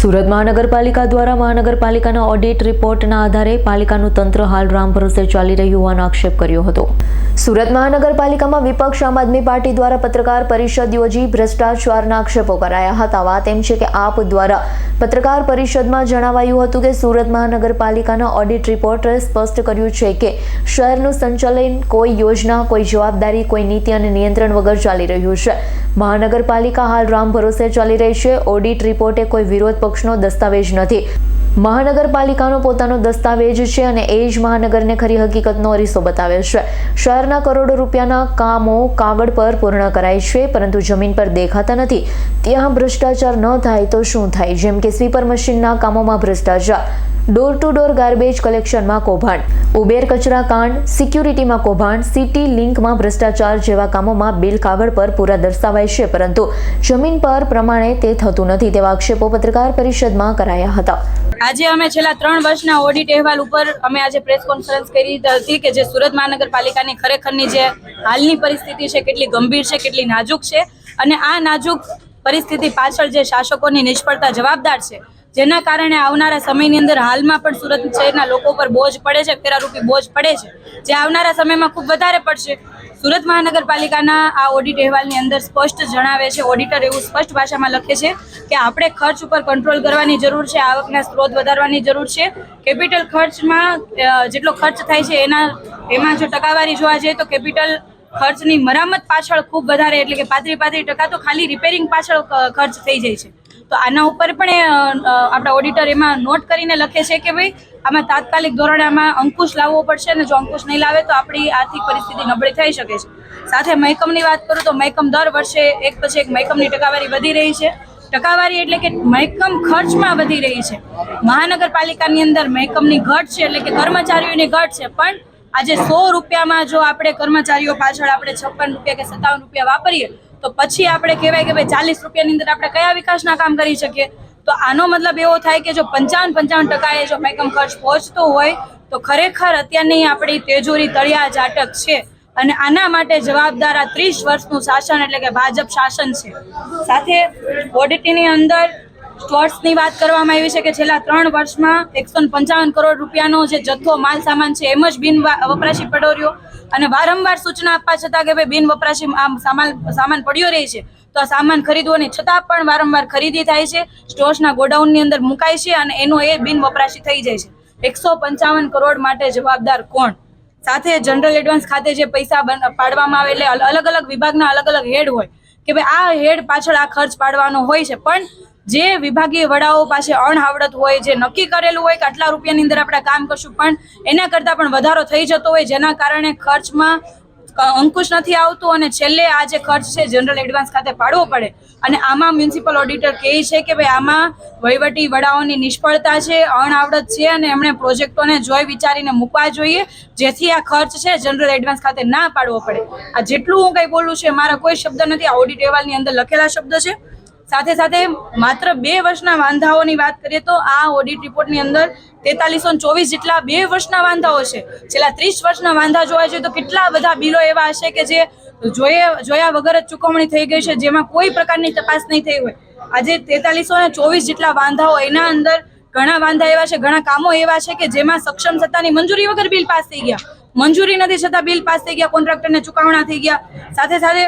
સુરત મહાનગરપાલિકા દ્વારા મહાનગરપાલિકાના ઓડિટ રિપોર્ટના આધારે પાલિકાનું તંત્ર હાલ રામ ભરોસે ચાલી રહ્યું હોવાનો આક્ષેપ કર્યો હતો। સુરત મહાનગરપાલિકામાં વિપક્ષ આમ આદમી પાર્ટી દ્વારા પત્રકાર પરિષદ યોજી ભ્રષ્ટાચારના આક્ષેપો કરાયા હતા। વાત એમ છે કે આપ દ્વારા પત્રકાર પરિષદમાં જણાવાયું હતું કે સુરત મહાનગરપાલિકાના ઓડિટ રિપોર્ટે સ્પષ્ટ કર્યું છે કે શહેરનું સંચાલન કોઈ યોજના, કોઈ જવાબદારી, કોઈ નીતિ અને નિયંત્રણ વગર ચાલી રહ્યું છે। મહાનગરપાલિકા હાલ રામ ભરોસે ચાલી રહી છે। ઓડિટ રિપોર્ટે કોઈ વિરોધ પક્ષનો દસ્તાવેજ નથી, મહાનગરપાલિકાનો પોતાનો દસ્તાવેજ છે અને એ જ મહાનગરને ખરી હકીકતનો અરીસો બતાવે છે। શહેરના કરોડો રૂપિયાના કામો કાગળ પર પૂર્ણ કરાય છે, પરંતુ જમીન પર દેખાતા નથી। ત્યાં ભ્રષ્ટાચાર ન થાય તો શું થાય? જેમ કે સ્વીપર મશીનના કામોમાં ભ્રષ્ટાચાર, ડોર ટુ ડોર ગાર્બેજ કલેક્શનમાં કૌભાંડ, ઉબેર કચરા કાંડ, સિક્યુરિટીમાં કૌભાંડ, સિટી લિંકમાં ભ્રષ્ટાચાર જેવા કામોમાં બિલ કાગળ પર પૂરા દર્શાવાય છે, પરંતુ જમીન પર પ્રમાણે તે થતું નથી તેવા આક્ષેપો પત્રકાર પરિષદમાં કરાયા હતા। આજે અમે છેલ્લા 3 વર્ષના ઓડિટ અહેવાલ ઉપર અમે આજે પ્રેસ કોન્ફરન્સ કરી હતી કે જે સુરત મહાનગરપાલિકાની ખરેખરની જે હાલની પરિસ્થિતિ છે કેટલી ગંભીર છે, કેટલી નાજુક છે અને આ નાજુક પરિસ્થિતિ પાછળ જે શાસકોની નિષ્ફળતા જવાબદાર છે, જેના કારણે આવનારા સમયની અંદર હાલમાં પણ સુરત શહેરના લોકો પર બોજ પડે છે, ફેરારૂપી બોજ પડે છે, જે આવનારા સમયમાં ખૂબ વધારે પડશે। સુરત મહાનગરપાલિકાના આ ઓડિટ અહેવાલની અંદર સ્પષ્ટ જણાવે છે, ઓડિટર એવું સ્પષ્ટ ભાષામાં લખે છે કે આપણે ખર્ચ ઉપર કંટ્રોલ કરવાની જરૂર છે, આવકના સ્ત્રોત વધારવાની જરૂર છે। કેપિટલ ખર્ચમાં જેટલો ખર્ચ થાય છે એમાં જો ટકાવારી જોવા જઈએ તો કેપિટલ ખર્ચની મરામત પાછળ ખૂબ વધારે એટલે કે 35% તો ખાલી રિપેરિંગ પાછળ ખર્ચ થઈ જાય છે। તો આના ઉપર પણ આપણા ઓડિટર એમાં નોટ કરીને લખે છે કે ભાઈ આમાં તાત્કાલિક ધોરણે આમાં અંકુશ લાવવો પડશે અને જો અંકુશ નહીં લાવે તો આપણી આર્થિક પરિસ્થિતિ નબળી થઈ શકે છે। સાથે મહેકમની વાત કરું તો મહેકમ દર વર્ષે એક પછી એક મહેકમની ટકાવારી વધી રહી છે। ટકાવારી એટલે કે મહેકમ ખર્ચમાં વધી રહી છે। મહાનગરપાલિકાની અંદર મહેકમની ઘટ છે એટલે કે કર્મચારીઓની ઘટ છે, પણ આજે 100 રૂપિયામાં જો આપણે કર્મચારીઓ પાછળ આપણે 56 રૂપિયા કે 57 રૂપિયા વાપરીએ તો પછી આપણે કહેવાય કે ભાઈ 40 રૂપિયાની અંદર આપણે કયા વિકાસના કામ કરી શકીએ? તો આનો મતલબ એવો થાય કે જો 55% જો મહેકમ ખર્ચ પહોંચતો હોય તો ખરેખર અત્યારની આપણી તેજોરી તળિયા જાટક છે અને આના માટે જવાબદાર આ 30 વર્ષનું શાસન એટલે કે ભાજપ શાસન છે। સાથે ઓડિટની અંદર સ્ટોર્સની વાત કરવામાં આવી છે કે છેલ્લા 3 વર્ષમાં 155 કરોડ રૂપિયાનો જે જથ્થો માલ સામાન છે એમ જ બિન વપરાશી પડ્યો રહ્યો અને વારંવાર સૂચના આપવા છતાં કે ભાઈ બિન વપરાશી સામાન પડ્યો રહે છે, તો આ સામાન ખરીદવાની છતાં પણ વારંવાર ખરીદી થાય છે, સ્ટોર્સના ગોડાઉનની અંદર મુકાય છે અને એનો એ બિન વપરાશી થઈ જાય છે। 155 કરોડ માટે જવાબદાર કોણ? સાથે જનરલ એડવાન્સ ખાતે જે પૈસા પાડવામાં આવે એટલે અલગ અલગ વિભાગના અલગ અલગ હેડ હોય કે ભાઈ આ હેડ પાછળ આ ખર્ચ પાડવાનો હોય છે, પણ જે વિભાગીય વડાઓ પાસે અણઆવડત હોય, જે નક્કી કરેલું હોય કે આટલા રૂપિયાની અંદર આપણે કામ કરશું પણ એના કરતાં પણ વધારો થઈ જતો હોય, જેના કારણે ખર્ચમાં અંકુશ નથી આવતું અને છેલ્લે આ જે ખર્ચ છે જનરલ એડવાન્સ ખાતે પાડવો પડે અને આમાં મ્યુનિસિપલ ઓડિટર કહે છે કે ભાઈ આમાં વહીવટી વડાઓની નિષ્ફળતા છે, અણઆવડત છે અને એમણે પ્રોજેક્ટોને જોઈ વિચારીને મૂકવા જોઈએ જેથી આ ખર્ચ છે જનરલ એડવાન્સ ખાતે ના પાડવો પડે। આ જેટલું હું કંઈ બોલું છે મારા કોઈ શબ્દ નથી, આ ઓડિટ અહેવાલની અંદર લખેલા શબ્દ છે। સાથે સાથે માત્ર 2 વર્ષના વાંધાઓની વાત કરીએ તો આ ઓડિટ રિપોર્ટની અંદર 4324 જેટલા 2 વર્ષના વાંધાઓ છે। છેલ્લા 30 વર્ષના વાંધા જોવા જઈએ તો કેટલા બધા બિલો એવા હશે કે જે જોયા વગર જ ચૂકવણી થઈ ગઈ છે, જેમાં કોઈ પ્રકારની તપાસ નહીં થઈ હોય। આજે 4324 જેટલા વાંધાઓ, એના અંદર ઘણા વાંધા એવા છે, ઘણા કામો એવા છે કે જેમાં સક્ષમ સત્તાની મંજૂરી વગર બિલ પાસ થઈ ગયા, મંજૂરી નથી છતાં બિલ પાસ થઈ ગયા, કોન્ટ્રાક્ટરને ચૂકવણા થઈ ગયા। સાથે સાથે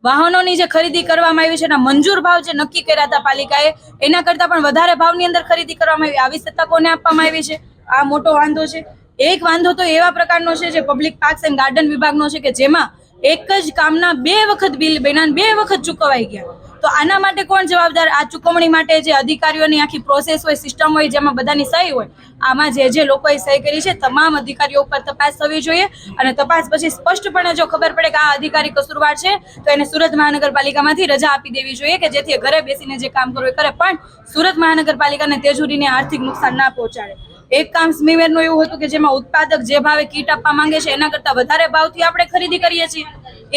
વાહનોની જે ખરીદી કરવામાં આવી છે એના મંજૂર ભાવ જે નક્કી કર્યા હતા પાલિકાએ એના કરતાં પણ વધારે ભાવની અંદર ખરીદી કરવામાં આવી, આવી સત્તા કોને આપવામાં આવી છે? આ મોટો વાંધો છે। એક વાંધો તો એવા પ્રકારનો છે જે પબ્લિક પાર્ક્સ એન્ડ ગાર્ડન વિભાગનો છે કે જેમાં એક જ કામના 2 વખત બિલ બન્યા, 2 વખત ચૂકવાઈ ગયા। તો આના માટે કોણ જવાબદાર? આ ચૂકવણી માટે જે અધિકારીઓની આખી પ્રોસેસ હોય, સિસ્ટમ હોય, જેમાં બધાની સહી હોય, આમાં જે લોકોએ સહી કરી છે તમામ અધિકારીઓ ઉપર તપાસ થવી જોઈએ અને તપાસ પછી સ્પષ્ટપણે જો ખબર પડે કે આ અધિકારી કસૂરવાર છે તો એને સુરત મહાનગરપાલિકામાંથી રજા આપી દેવી જોઈએ કે જેથી ઘરે બેસીને જે કામ કરવું એ કરે, પણ સુરત મહાનગરપાલિકાને તેજોરીને આર્થિક નુકસાન ના પહોંચાડે। એક કામ સ્મીવેરનું એવું હતું કે જેમાં ઉત્પાદક જે ભાવે કીટ આપવા માંગે છે એના કરતાં વધારે ભાવથી આપણે ખરીદી કરીએ છીએ,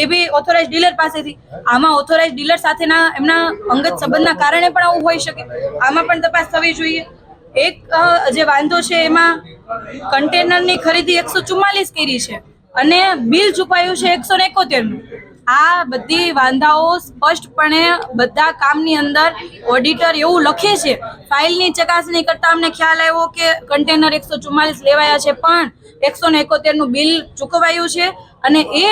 એ બી ઓથોરાઇઝ ડીલર પાસેથી। આમાં ઓથોરાઇઝ ડીલર સાથેના એમના અંગત સંબંધના કારણે પણ આવું હોઈ શકે, આમાં પણ તપાસ થવી જોઈએ। એક જે વાંધો છે એમાં કન્ટેનરની ખરીદી 144 કરી છે અને બિલ ચૂકવાયું છે 171નું। આ બધી વાંધાઓ સ્પષ્ટપણે બધા કામની અંદર ઓડિટર એવું લખે છે. ફાઇલની ચકાસણી કરતા અમને ખ્યાલ આવ્યો કે કન્ટેનર 144 લેવાયા છે પણ 171 નું બિલ ચૂકવાયું છે અને એ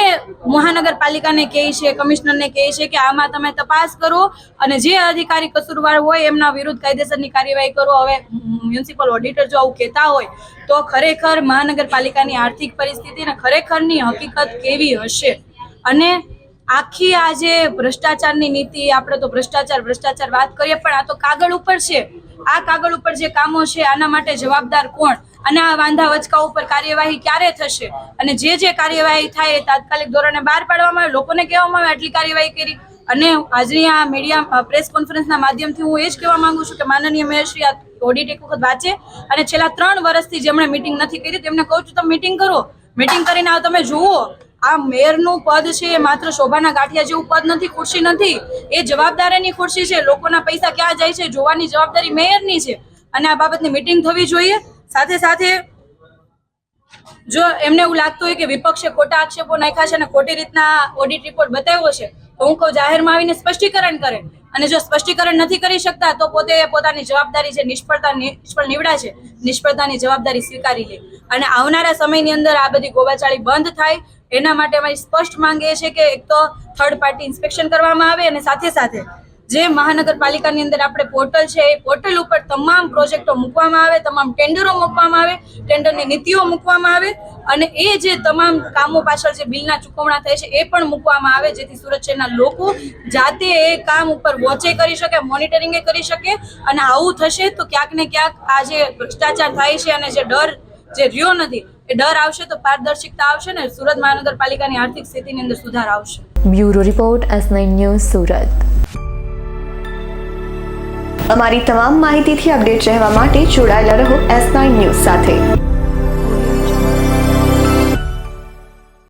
મહાનગરપાલિકાને કહે છે, કમિશનરને કહે છે કે આમાં તમે તપાસ કરો અને જે અધિકારી કસૂરવાર હોય એમના વિરુદ્ધ કાયદેસરની કાર્યવાહી કરો. હવે મ્યુનિસિપલ ઓડિટર જો આવું કહેતા હોય તો ખરેખર મહાનગરપાલિકાની આર્થિક પરિસ્થિતિ અને ખરેખરની હકીકત કેવી હશે. અને આખી આ જે ભ્રષ્ટાચારની નીતિ, આપણે તો ભ્રષ્ટાચાર વાત કરીએ પણ આ તો કાગળ ઉપર છે. આ કાગળ ઉપર જે કામો છે આના માટે જવાબદાર કોણ અને આ વાંધા વચકા ઉપર કાર્યવાહી ક્યારે થશે અને જે કાર્યવાહી થાય એ તાત્કાલિક ધોરણે બહાર પાડવામાં આવે, લોકોને કહેવામાં આવે આટલી કાર્યવાહી કરી. અને આજની આ મીડિયા પ્રેસ કોન્ફરન્સના માધ્યમથી હું એ જ કહેવા માંગુ છું કે માનનીય મેયરશ્રી આ ઓડિટ એક વખત વાંચે અને છેલ્લા 3 વર્ષથી જેમણે મિટિંગ નથી કરી તેમને કહું છું તમે મિટિંગ કરો. મિટિંગ કરીને આવ તમે જુઓ આ મેયરનું પદ છે એ માત્ર શોભાના ગાંઠિયા જેવું પદ નથી, ખુરશી નથી. એ જવાબદારીની ખુરશી છે. લોકોના પૈસા ક્યાં જાય છે જોવાની જવાબદારી મેયરની છે અને આ બાબતની મિટિંગ થવી જોઈએ. સાથે સાથે જો એમને એવું લાગતું હોય કે વિપક્ષે ખોટા આક્ષેપો નાખ્યા છે અને ખોટી રીતના ઓડિટ રિપોર્ટ બતાવ્યો છે તો હું કહું જાહેરમાં આવીને સ્પષ્ટીકરણ કરે અને જો સ્પષ્ટીકરણ નથી કરી શકતા તો પોતે પોતાની જવાબદારી જે નિષ્ફળ નીવડા છે નિષ્ફળતાની જવાબદારી સ્વીકારી લે અને આવનારા સમયની અંદર આ બધી ગોવાચાળી બંધ થાય એના માટે અમારી સ્પષ્ટ માંગ એ છે કે એક તો થર્ડ પાર્ટી ઇન્સ્પેક્શન કરવામાં આવે અને સાથે સાથે જે મહાનગરપાલિકાની અંદર આપણે પોર્ટલ છે એ પોર્ટલ ઉપર તમામ પ્રોજેક્ટો મૂકવામાં આવે, તમામ ટેન્ડરો મૂકવામાં આવે, ટેન્ડરની નીતિઓ મૂકવામાં આવે અને એ જે તમામ કામો પાછળ જે બિલના ચૂકવણા થાય છે એ પણ મૂકવામાં આવે જેથી સુરત શહેરના લોકો જાતે એ કામ ઉપર વોચે કરી શકે, મોનિટરિંગ કરી શકે. અને આવું થશે તો ક્યાંક ને ક્યાંક આ જે ભ્રષ્ટાચાર થાય છે અને જે ડર જે રહ્યો નથી એ ડર આવશે તો પારદર્શિકતા આવશે ને સુરત મહાનગરપાલિકાની આર્થિક સ્થિતિની અંદર સુધાર આવશે. Bureau report S9 news Surat. અમારી તમામ માહિતીથી અપડેટ રહેવા માટે જોડાયેલા રહો S9 ન્યૂઝ સાથે.